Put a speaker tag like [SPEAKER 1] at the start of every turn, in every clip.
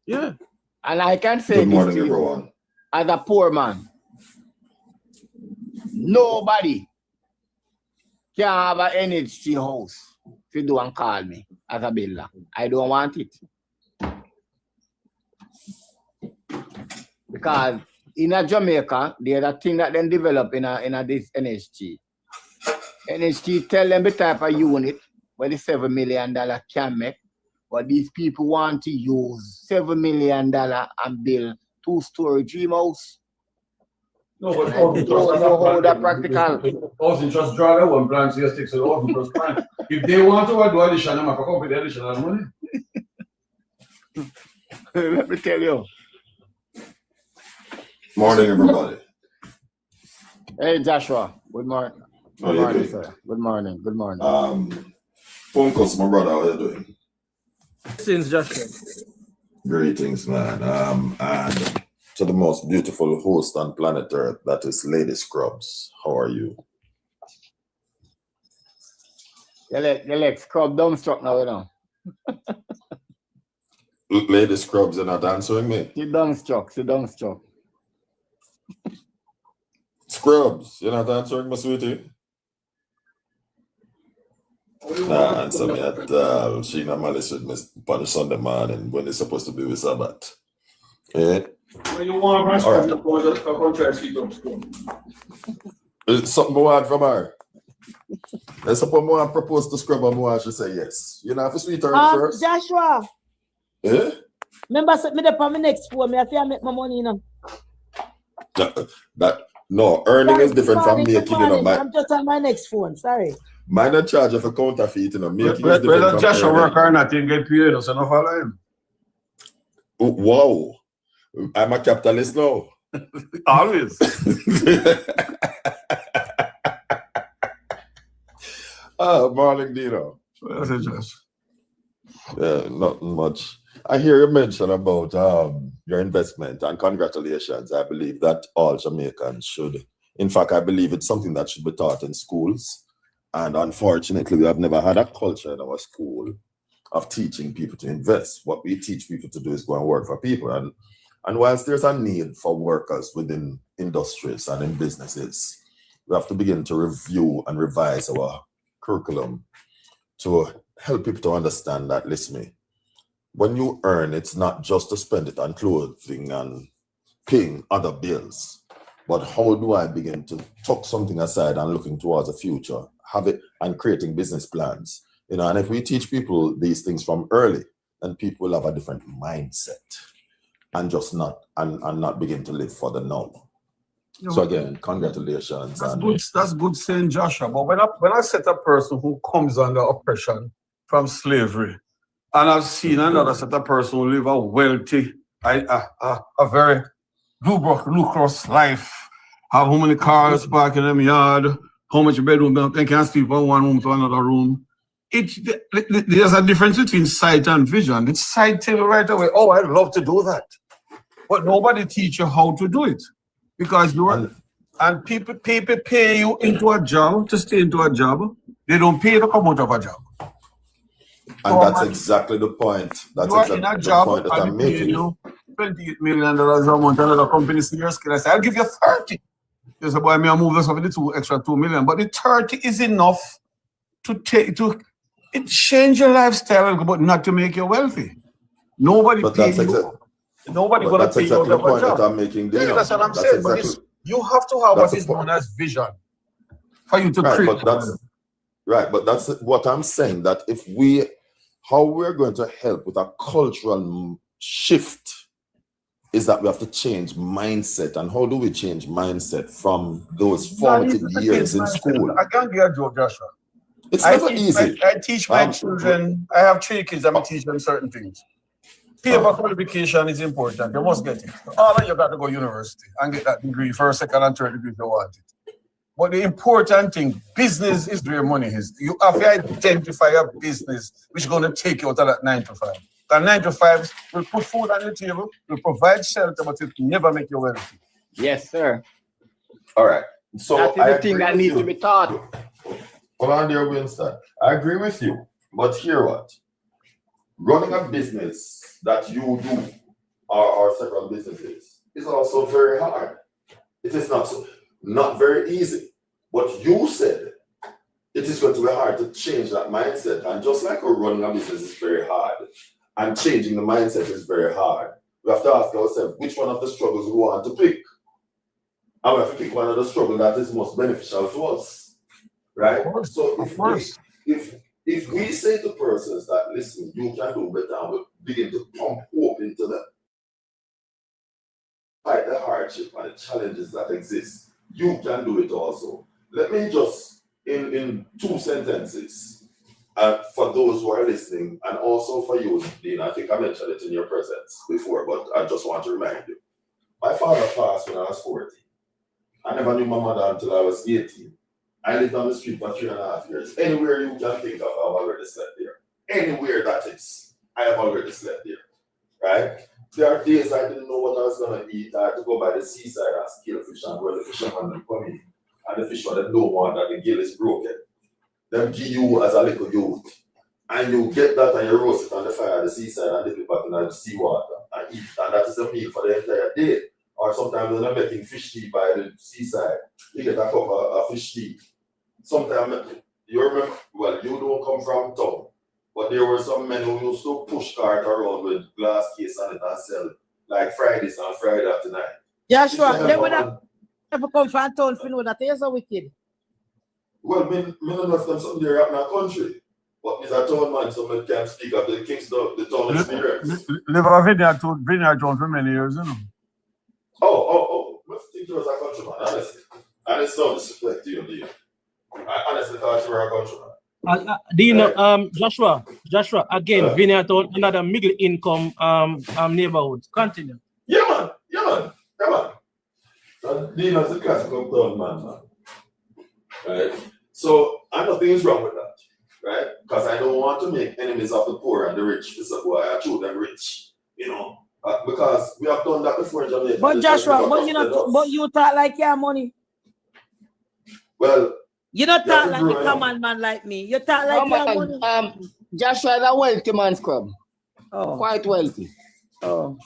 [SPEAKER 1] Yeah.
[SPEAKER 2] And I can say
[SPEAKER 3] Good
[SPEAKER 2] this
[SPEAKER 3] morning,
[SPEAKER 2] to you,
[SPEAKER 3] everyone.
[SPEAKER 2] as a poor man, nobody can have an NHG house if you don't call me as a builder. I don't want it. Because in a Jamaica, there's a thing that then develop in this NHG. NHG tell them the type of unit where the $7 million can make, but these people want to use $7 million and build 2-story dream house.
[SPEAKER 1] No, but
[SPEAKER 2] I don't know how that practical.
[SPEAKER 1] Housing just draw that one plan, so you stick to the housing trust plan. If they want to do addition, I'm going to come with the additional money.
[SPEAKER 2] Let me tell you.
[SPEAKER 3] Morning, everybody.
[SPEAKER 2] Hey, Joshua. Good morning.
[SPEAKER 3] How
[SPEAKER 2] Good
[SPEAKER 3] you
[SPEAKER 2] morning,
[SPEAKER 3] doing?
[SPEAKER 2] sir. Good morning. Good morning.
[SPEAKER 3] Phone calls, my brother. How you doing?
[SPEAKER 4] Since Joshua.
[SPEAKER 3] Greetings, man. And to the most beautiful host on planet Earth, that is Lady Scrubs. How are you?
[SPEAKER 2] You like scrub dumbstruck now, you know.
[SPEAKER 3] Lady Scrubs, you're not answering me.
[SPEAKER 2] She dumbstruck.
[SPEAKER 3] Scrubs, you're not answering me, sweetie. Nah, answer me at she normally should miss on Sunday morning when it's supposed to be with Sabbath. Yeah.
[SPEAKER 1] When you want to
[SPEAKER 3] All right.
[SPEAKER 1] the contract, see them school.
[SPEAKER 3] It's something I want from her. There's something I want to propose to Scrub and I should say yes. You know, have to sweet her first.
[SPEAKER 5] Joshua.
[SPEAKER 3] Yeah?
[SPEAKER 5] Remember, set me up on my next phone. I feel I make my money, you know.
[SPEAKER 3] No, earning
[SPEAKER 5] Sorry,
[SPEAKER 3] is different from making, you know.
[SPEAKER 5] I'm just on my next phone. Sorry.
[SPEAKER 3] Mine not charge of a counterfeit, you know. Making is different
[SPEAKER 1] Whether
[SPEAKER 3] from
[SPEAKER 1] Joshua
[SPEAKER 3] earning.
[SPEAKER 1] work or not, he get paid, so no follow him.
[SPEAKER 3] Oh, wow. I'm a capitalist now.
[SPEAKER 1] Always.
[SPEAKER 3] Morning, Dino.
[SPEAKER 1] That's it, Josh.
[SPEAKER 3] Yeah, nothing much. I hear you mention about your investment, and congratulations. I believe that all Jamaicans should. In fact, I believe it's something that should be taught in schools. And unfortunately, we have never had a culture in our school of teaching people to invest. What we teach people to do is go and work for people. And whilst there's a need for workers within industries and in businesses, we have to begin to review and revise our curriculum to help people to understand that, listen, when you earn, it's not just to spend it on clothing and paying other bills, but how do I begin to tuck something aside and looking towards the future, have it and creating business plans, you know? And if we teach people these things from early, then people will have a different mindset and just not begin to live for the now. So again, congratulations.
[SPEAKER 1] That's good saying, Joshua. But when I set a person who comes under oppression from slavery, and I've seen another set of person who live a wealthy, a very lucrative life, have how many cars parked in them yard, how much bedroom they can sleep from one room to another room. There's a difference between sight and vision. It's sight tell you right away, oh, I'd love to do that. But nobody teach you how to do it. Because and people pay you into a job to stay into a job. They don't pay you to come out of a job.
[SPEAKER 3] And that's exactly the point. That's exactly the point that I'm making.
[SPEAKER 1] You $28 million a month, another company serious. Can I say, I'll give you 30. You say, boy, I move this over the extra 2 million. But the 30 is enough to change your lifestyle, but not to make you wealthy. Nobody pays you. Nobody gonna
[SPEAKER 3] that's
[SPEAKER 1] pay
[SPEAKER 3] exactly
[SPEAKER 1] you
[SPEAKER 3] the point that I'm making.
[SPEAKER 1] Yeah, that's what I'm saying. Exactly, but you have to have what is known as vision for you to create.
[SPEAKER 3] But that's what I'm saying. That if how we're going to help with a cultural shift is that we have to change mindset. And how do we change mindset from those formative years in school?
[SPEAKER 1] I can't get you, Joshua.
[SPEAKER 3] It's never easy.
[SPEAKER 1] I teach my children. I have 3 kids. I'm teach them certain things. Paper qualification is important. You must get it. All of you got to go to university and get that degree, first, second, and third degree if you want it. But the important thing, business is where money is. You have to identify a business which is going to take you out of that 9 to 5. That 9 to 5 will put food on the table, will provide shelter, but it will never make you wealthy.
[SPEAKER 2] Yes, sir.
[SPEAKER 3] All right. So
[SPEAKER 2] that is the thing that needs to be taught.
[SPEAKER 3] Hold on there, Winston. I agree with you. But hear what? Running a business that you do or several businesses is also very hard. It is not very easy. But you said it is going to be hard to change that mindset. And just like running a business is very hard, and changing the mindset is very hard, we have to ask ourselves which one of the struggles we want to pick. And we have to pick one of the struggles that is most beneficial to us. Right? So if we say to persons that, listen, you can do better, and we begin to pump hope into them, despite the hardship and the challenges that exist, you can do it also. Let me just, in 2 sentences, for those who are listening, and also for you, Dean, I think I mentioned it in your presence before, but I just want to remind you. My father passed when I was 40. I never knew my mother until I was 18. I lived on the street for 3.5 years. Anywhere you can think of, I've already slept there. Anywhere that is, I have already slept there. Right? There are days I didn't know what I was going to eat. I had to go by the seaside and kill fish, and when the fishermen them come in, and the fishermen them don't want that the gill is broken. Them give you as a little youth. And you get that and you roast it on the fire at the seaside and dip it back in the seawater and eat. And that is a meal for the entire day. Or sometimes when I'm making fish tea by the seaside, you get a cup of fish tea. Sometimes you remember, well, you don't come from town, but there were some men who used to push cart around with glass case on it and sell it, like Fridays and Friday after night.
[SPEAKER 5] Joshua, they would have never come from town for know that they are so wicked.
[SPEAKER 3] Well, me don't know if them something there in our country, but he's a town man, so I can't speak of the Kingston, the town experience.
[SPEAKER 1] Live a vineyard town for many years, you know.
[SPEAKER 3] I think it was a countryman, honestly. And it's no disrespect to you, Dean. I honestly thought you were a countryman.
[SPEAKER 4] Joshua, again, Vineyard Town, another middle income neighborhood. Continue.
[SPEAKER 3] Yeah, man. Dean is a classical town man. Right? So, and nothing is wrong with that. Right? Because I don't want to make enemies of the poor and the rich. This is why I choose them rich. You know? Because we have done that before in Jamaica.
[SPEAKER 5] But Joshua, but you talk like you have money.
[SPEAKER 3] Well,
[SPEAKER 5] you don't talk like a common man like me. You talk like you have money.
[SPEAKER 2] Joshua is a wealthy man, Scrub.
[SPEAKER 5] Oh.
[SPEAKER 2] Quite wealthy.
[SPEAKER 5] Oh.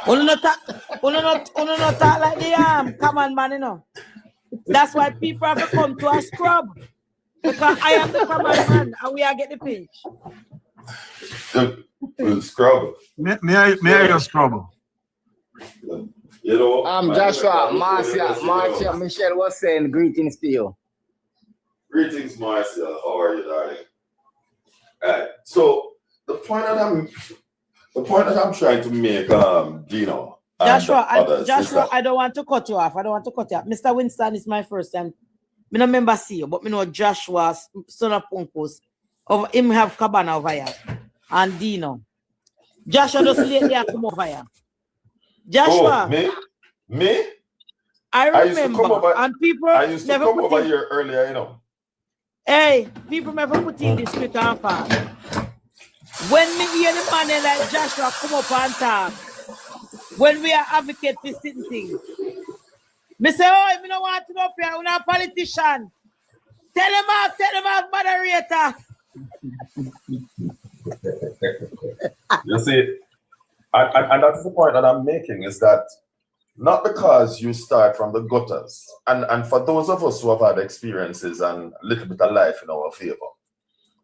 [SPEAKER 5] Uno not talk like the common man, you know. That's why people have to come to a Scrub. Because I am the common man and we are get the pinch.
[SPEAKER 3] Scrub.
[SPEAKER 1] May I scrub?
[SPEAKER 3] You know,
[SPEAKER 2] Joshua, Marcia, Michelle was saying greetings to you.
[SPEAKER 3] Greetings, Marcia. How are you, darling? Alright. So the point that I'm trying to make, Gino.
[SPEAKER 5] Joshua, I don't want to cut you off. Mr. Winston is my first time. I don't remember see you, but I know Joshua, son of Punkos, of him have cabana over here. And Dino. Joshua just lately come over here. Joshua.
[SPEAKER 3] Oh, me?
[SPEAKER 5] I remember. And people
[SPEAKER 3] I used to
[SPEAKER 5] never
[SPEAKER 3] come
[SPEAKER 5] put
[SPEAKER 3] over
[SPEAKER 5] in,
[SPEAKER 3] here earlier, you know.
[SPEAKER 5] Hey, people never put in this quick and fast. When me hear the man like Joshua come up and talk, when we are advocate for certain things, me say, oh, I don't want to go up here, I'm not a politician. Tell him off, moderator.
[SPEAKER 3] You see, and that's the point that I'm making, is that not because you start from the gutters, and for those of us who have had experiences and a little bit of life in our favor,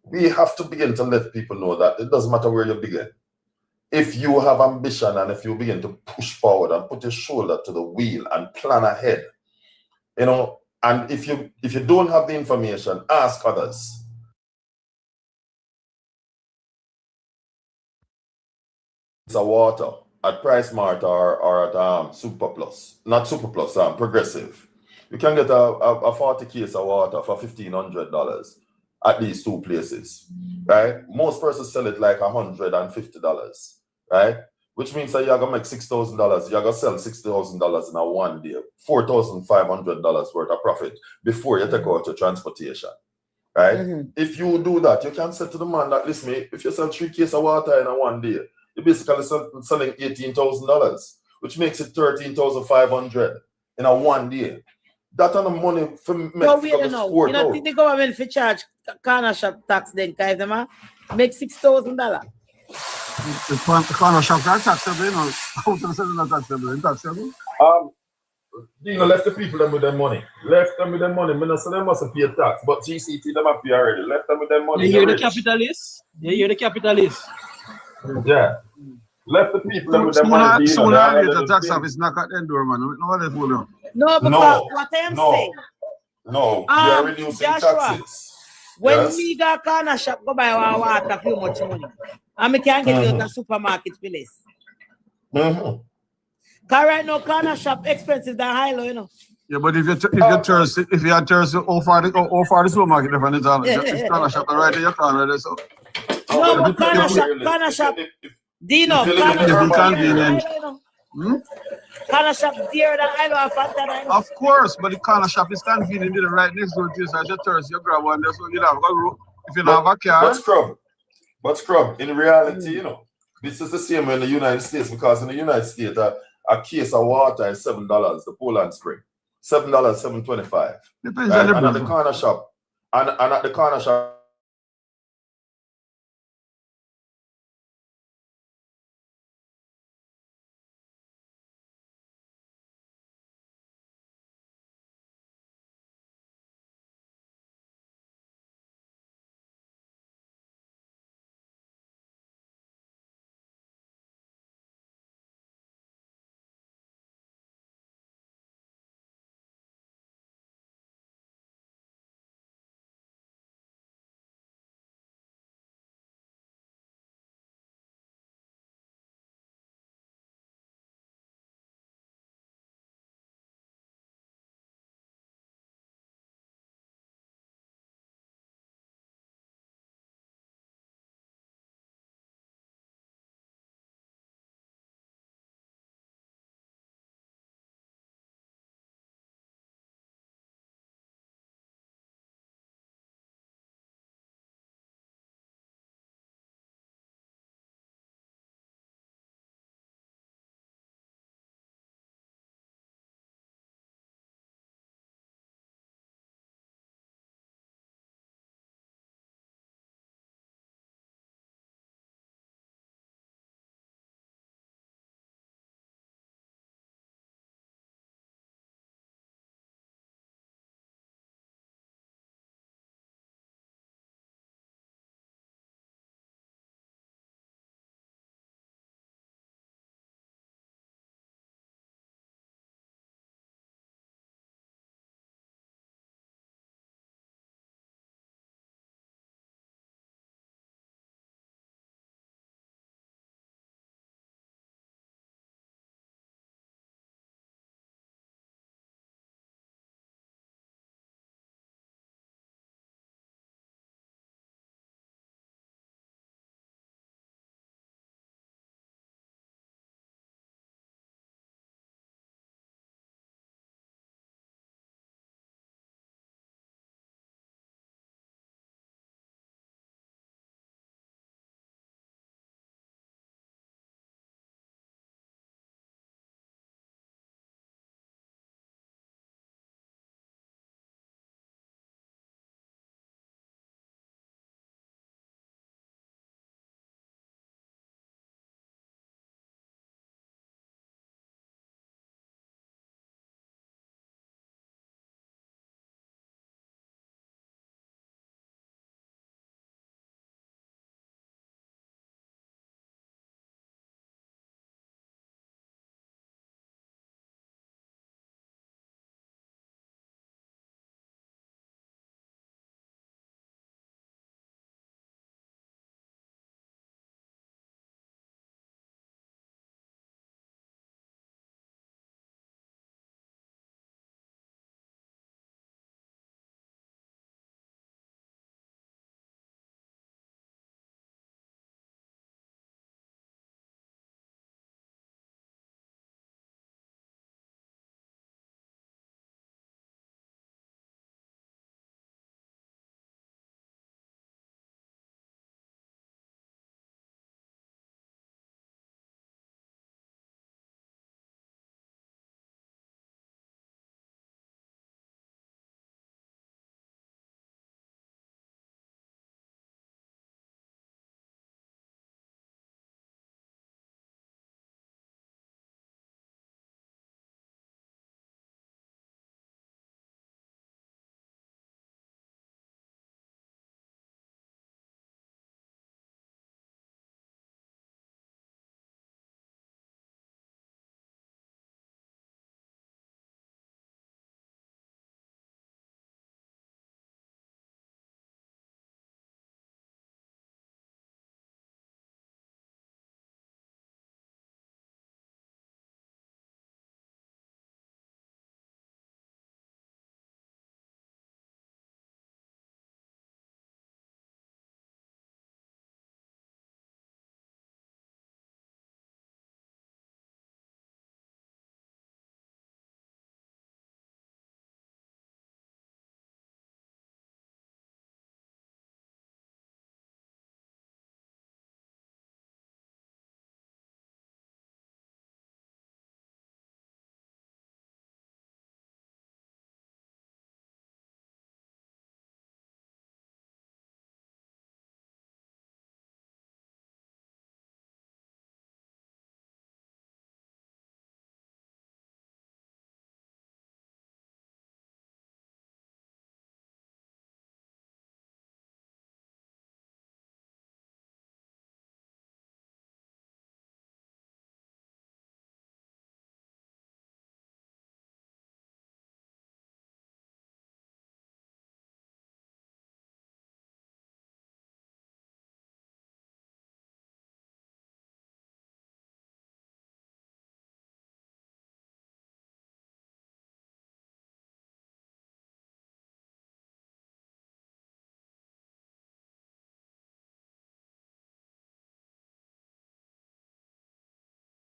[SPEAKER 3] we have to begin to let people know that it doesn't matter where you begin. If you have ambition and if you begin to push forward and put your shoulder to the wheel and plan ahead, you know, and if you don't have the information, ask others. It's a water at Price Mart or at Super Plus, not Super Plus, Progressive. You can get a 40 case of water for $1,500 at these two places, right? Most persons sell it like $150, right? Which means that you're gonna make $6,000. You're gonna sell $6,000 in a one day, $4,500 worth of profit before you take out your transportation, right? Mm-hmm. If you do that, you can say to the man that, listen, if you sell 3 cases of water in a one day, you're basically selling $18,000, which makes it $13,500 in a one day. That on the money for me.
[SPEAKER 5] No, wait, no. You don't think the government for charge corner shop tax then, guys, them make $6,000?
[SPEAKER 1] The corner shop are taxable, you know. How to say not taxable? It's taxable.
[SPEAKER 3] You know, left the people them with their money. Left them with their money. Me not say they must pay tax, but GCT them have pay already. Left them with their money.
[SPEAKER 4] You hear the
[SPEAKER 3] rich.
[SPEAKER 4] capitalists? You hear the capitalists?
[SPEAKER 3] Yeah. Left the people them with their money.
[SPEAKER 1] Sooner or later, tax office knock at the door, man. Nobody fool you.
[SPEAKER 5] No, because what I am saying,
[SPEAKER 3] No, you are reducing
[SPEAKER 5] Joshua,
[SPEAKER 3] taxes.
[SPEAKER 5] when
[SPEAKER 3] Yes.
[SPEAKER 5] me go corner shop go buy one water for much money, and me can't get it out the supermarket for less.
[SPEAKER 3] Mm-hmm.
[SPEAKER 5] Cause right now corner shop expensive than high-low, you know.
[SPEAKER 1] Yeah, but if you had Thursday, all for the supermarket, different it's corner shop right there, you corner there, so.
[SPEAKER 5] No, but corner shop, Dino,
[SPEAKER 3] If you live in
[SPEAKER 5] corner
[SPEAKER 3] urban
[SPEAKER 5] shop,
[SPEAKER 1] convenience.
[SPEAKER 5] corner shop dearer than high-low and fatter than.
[SPEAKER 1] Of course, but the corner shop is convenient, you know, right next door to you, so just Thursday, you grab one there, so you have a road. If you don't have a car.
[SPEAKER 3] But scrub, in reality, you know, this is the same in the United States, because in the United States, a case of water is $7, the Poland Spring. $7, $7.25.
[SPEAKER 1] Depends
[SPEAKER 3] Right?
[SPEAKER 1] on the
[SPEAKER 3] And at the
[SPEAKER 1] brand.
[SPEAKER 3] corner shop, and at the corner shop,